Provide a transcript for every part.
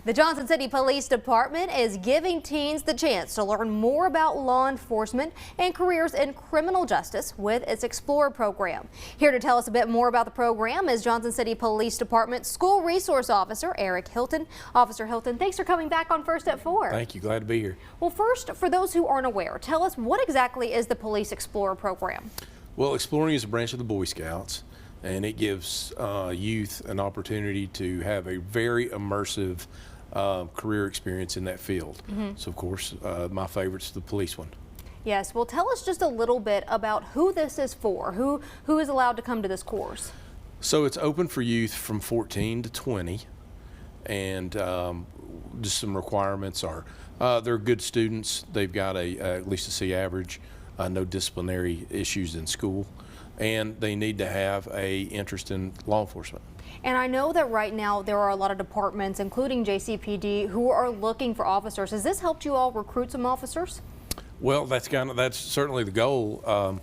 The Johnson City Police Department is giving teens the chance to learn more about law enforcement and careers in criminal justice with its Explorer program. Here to tell us a bit more about the program is Johnson City Police Department School Resource Officer Eric Hilton. Officer Hilton, thanks for coming back on First at 4. Thank you. Glad to be here. Well, first, for those who aren't aware, tell us what exactly is the Police Explorer program? Well, Exploring is a branch of the Boy Scouts, and it gives youth an opportunity to have a very immersive career experience in that field. So, of course, my favorite's the police one. Yes, well, tell us just a little bit about who this is for. Who is allowed to come to this course? So it's open for youth from 14 to 20, and just some requirements are they're good students. They've got at least a C average, no disciplinary issues in school, and they need to have a interest in law enforcement. And I know that right now there are a lot of departments, including JCPD, who are looking for officers. Has this helped you all recruit some officers? Well, that's certainly the goal.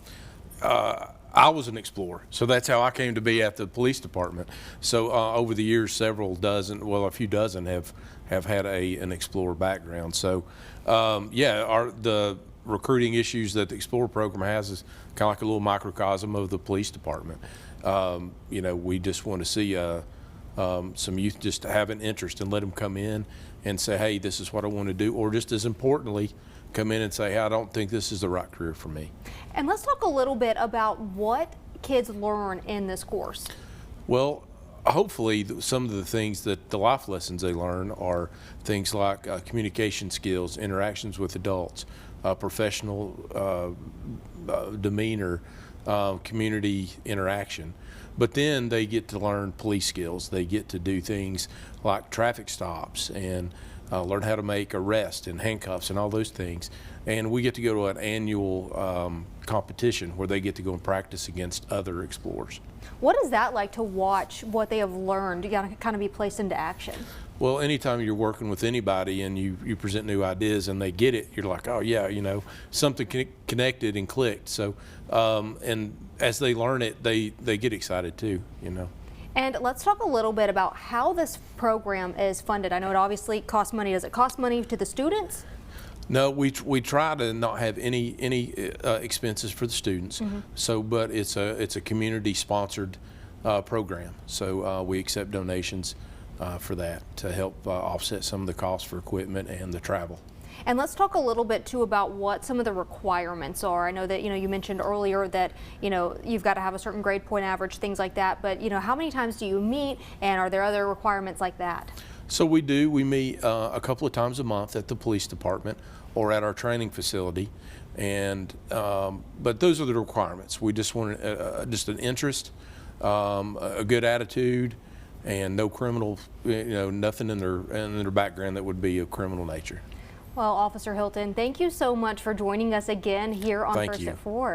I was an explorer, so that's how I came to be at the police department. So over the years, a few dozen have had an explorer background. So yeah, the recruiting issues that the Explorer program has is kind of like a little microcosm of the police department. You know, we just want to see some youth just have an interest and let them come in and say, hey, this is what I want to do, or just as importantly, come in and say, hey, I don't think this is the right career for me. And let's talk a little bit about what kids learn in this course. Well, hopefully some of the things that the life lessons they learn are things like communication skills, interactions with adults, professional demeanor, community interaction. But then they get to learn police skills. They get to do things like traffic stops and learn how to make arrests and handcuffs and all those things. And we get to go to an annual competition where they get to go and practice against other explorers. What is that like to watch what they have learned? You got to kind of be placed into action. Well, anytime you're working with anybody and you present new ideas and they get it, you're like, oh yeah, you know, something connected and clicked. So, and as they learn it, they get excited too, you know. And let's talk a little bit about how this program is funded. I know it obviously costs money. Does it cost money to the students? No, we try to not have any expenses for the students. So, but it's a community sponsored program. So we accept donations for that to help offset some of the costs for equipment and the travel. And let's talk a little bit too about what some of the requirements are. I know that you mentioned earlier that you've got to have a certain grade point average, things like that. But how many times do you meet, and are there other requirements like that? So we do. We meet a couple of times a month at the police department or at our training facility, and but those are the requirements. We just want just an interest, a good attitude, and no criminal, nothing in their background that would be of criminal nature. Well, Officer Hilton, thank you so much for joining us again here on First at 4.